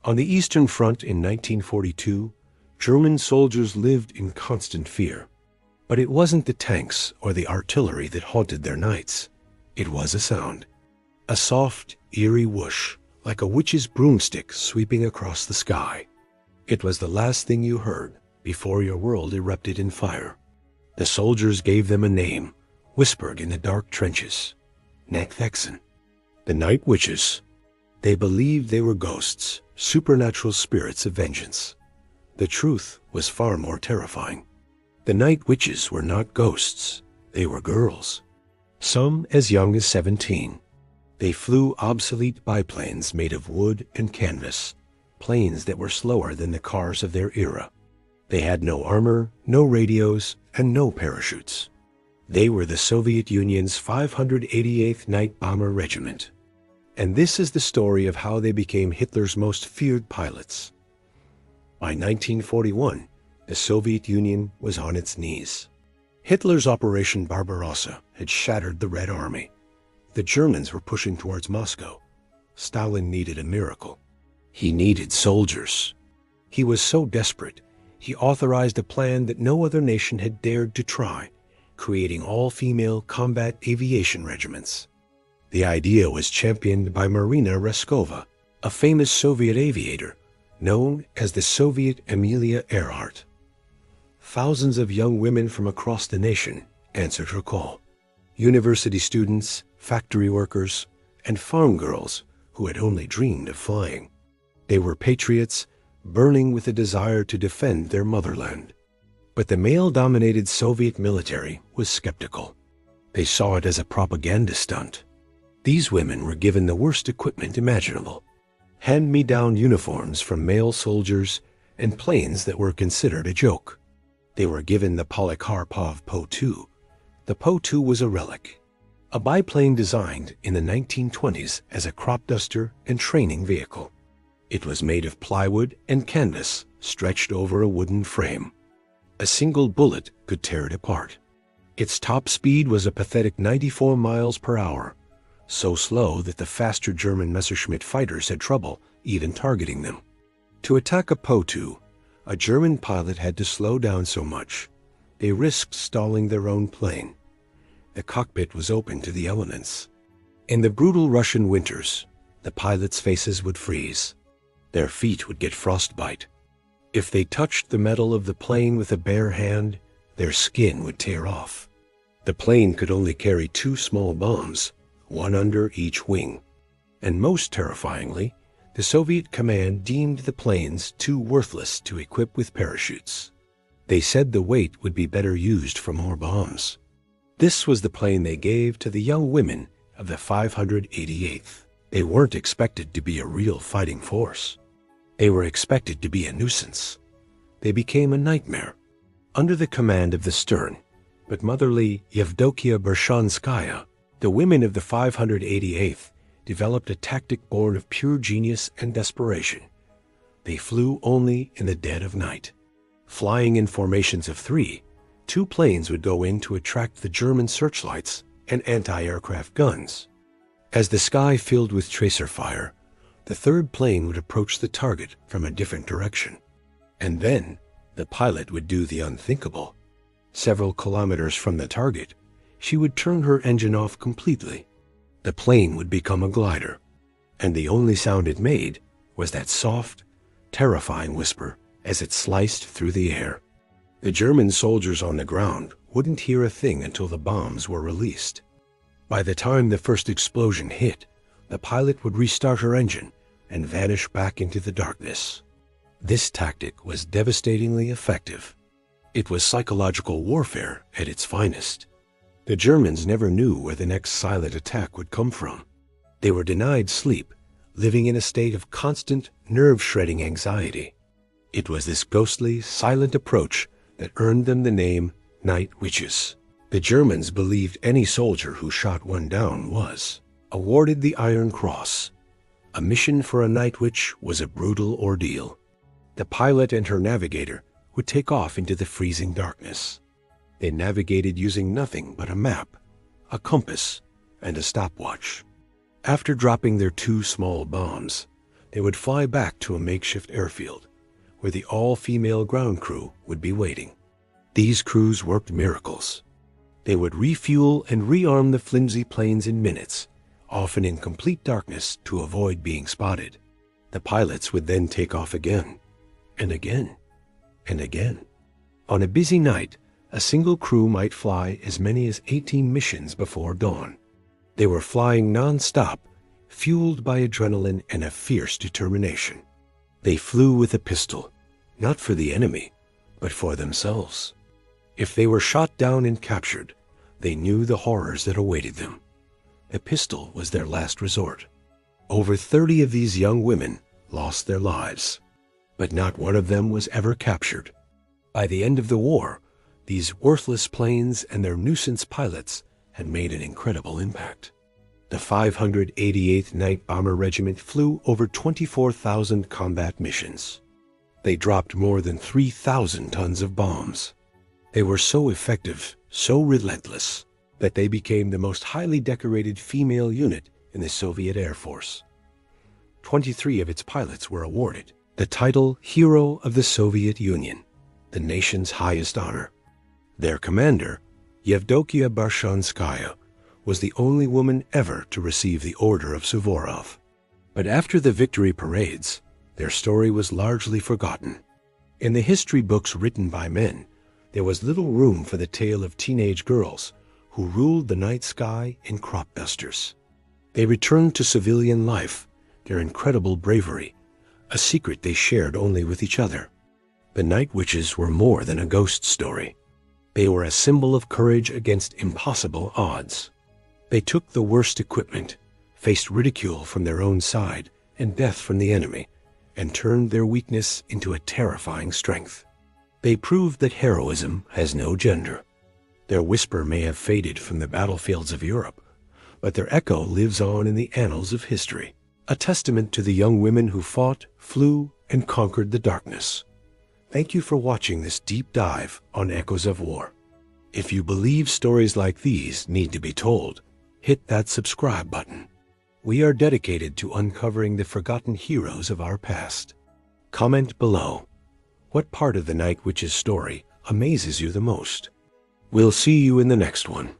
On the Eastern Front in 1942, German soldiers lived in constant fear. But it wasn't the tanks or the artillery that haunted their nights. It was a sound. A soft, eerie whoosh, like a witch's broomstick sweeping across the sky. It was the last thing you heard before your world erupted in fire. The soldiers gave them a name, whispered in the dark trenches. Nachthexen. The Night Witches. They believed they were ghosts, supernatural spirits of vengeance. The truth was far more terrifying. The Night Witches were not ghosts. They were girls. Some as young as 17. They flew obsolete biplanes made of wood and canvas, planes that were slower than the cars of their era. They had no armor, no radios, and no parachutes. They were the Soviet Union's 588th Night Bomber Regiment. And this is the story of how they became Hitler's most feared pilots. By 1941, the Soviet Union was on its knees. Hitler's Operation Barbarossa had shattered the Red Army. The Germans were pushing towards Moscow. Stalin needed a miracle. He needed soldiers. He was so desperate, he authorized a plan that no other nation had dared to try, creating all-female combat aviation regiments. The idea was championed by Marina Reskova, a famous Soviet aviator, known as the Soviet Amelia Earhart. Thousands of young women from across the nation answered her call. University students, factory workers, and farm girls who had only dreamed of flying. They were patriots, burning with a desire to defend their motherland. But the male-dominated Soviet military was skeptical. They saw it as a propaganda stunt. These women were given the worst equipment imaginable. Hand-me-down uniforms from male soldiers and planes that were considered a joke. They were given the Polikarpov Po-2. The Po-2 was a relic, a biplane designed in the 1920s as a crop duster and training vehicle. It was made of plywood and canvas stretched over a wooden frame. A single bullet could tear it apart. Its top speed was a pathetic 94 miles per hour, so slow that the faster German Messerschmitt fighters had trouble even targeting them. To attack a Po-2, a German pilot had to slow down so much, they risked stalling their own plane. The cockpit was open to the elements. In the brutal Russian winters, the pilots' faces would freeze. Their feet would get frostbite. If they touched the metal of the plane with a bare hand, their skin would tear off. The plane could only carry 2 small bombs, one under each wing. And most terrifyingly, the Soviet command deemed the planes too worthless to equip with parachutes. They said the weight would be better used for more bombs. This was the plane they gave to the young women of the 588th. They weren't expected to be a real fighting force. They were expected to be a nuisance. They became a nightmare. Under the command of the stern, but motherly Yevdokia Bershanskaya, the women of the 588th developed a tactic born of pure genius and desperation. They flew only in the dead of night. Flying in formations of 3, 2 planes would go in to attract the German searchlights and anti-aircraft guns. As the sky filled with tracer fire, the 3rd plane would approach the target from a different direction. And then, the pilot would do the unthinkable. Several kilometers from the target, she would turn her engine off completely. The plane would become a glider, and the only sound it made was that soft, terrifying whisper as it sliced through the air. The German soldiers on the ground wouldn't hear a thing until the bombs were released. By the time the first explosion hit, the pilot would restart her engine and vanish back into the darkness. This tactic was devastatingly effective. It was psychological warfare at its finest. The Germans never knew where the next silent attack would come from. They were denied sleep, living in a state of constant, nerve-shredding anxiety. It was this ghostly, silent approach that earned them the name Night Witches. The Germans believed any soldier who shot one down was awarded the Iron Cross. A mission for a Night Witch was a brutal ordeal. The pilot and her navigator would take off into the freezing darkness. They navigated using nothing but a map, a compass, and a stopwatch. After dropping their 2 small bombs, They would fly back to a makeshift airfield, where the all-female ground crew would be waiting. These crews worked miracles. They would refuel and rearm the flimsy planes in minutes, often in complete darkness to avoid being spotted. The pilots would then take off again, and again, and again. On a busy night, a single crew might fly as many as 18 missions before dawn. They were flying non-stop, fueled by adrenaline and a fierce determination. They flew with a pistol, not for the enemy, but for themselves. If they were shot down and captured, they knew the horrors that awaited them. A pistol was their last resort. Over 30 of these young women lost their lives, but not one of them was ever captured. By the end of the war, these worthless planes and their nuisance pilots had made an incredible impact. The 588th Night Bomber Regiment flew over 24,000 combat missions. They dropped more than 3,000 tons of bombs. They were so effective, so relentless, that they became the most highly decorated female unit in the Soviet Air Force. 23 of its pilots were awarded the title Hero of the Soviet Union, the nation's highest honor. Their commander, Yevdokia Barshanskaya, was the only woman ever to receive the Order of Suvorov. But after the victory parades, their story was largely forgotten. In the history books written by men, there was little room for the tale of teenage girls who ruled the night sky in crop dusters. They returned to civilian life, their incredible bravery, a secret they shared only with each other. The Night Witches were more than a ghost story. They were a symbol of courage against impossible odds. They took the worst equipment, faced ridicule from their own side and death from the enemy, and turned their weakness into a terrifying strength. They proved that heroism has no gender. Their whisper may have faded from the battlefields of Europe, but their echo lives on in the annals of history, a testament to the young women who fought, flew, and conquered the darkness. Thank you for watching this deep dive on Echoes of War. If you believe stories like these need to be told, hit that subscribe button. We are dedicated to uncovering the forgotten heroes of our past. Comment below. What part of the Night Witch's story amazes you the most? We'll see you in the next one.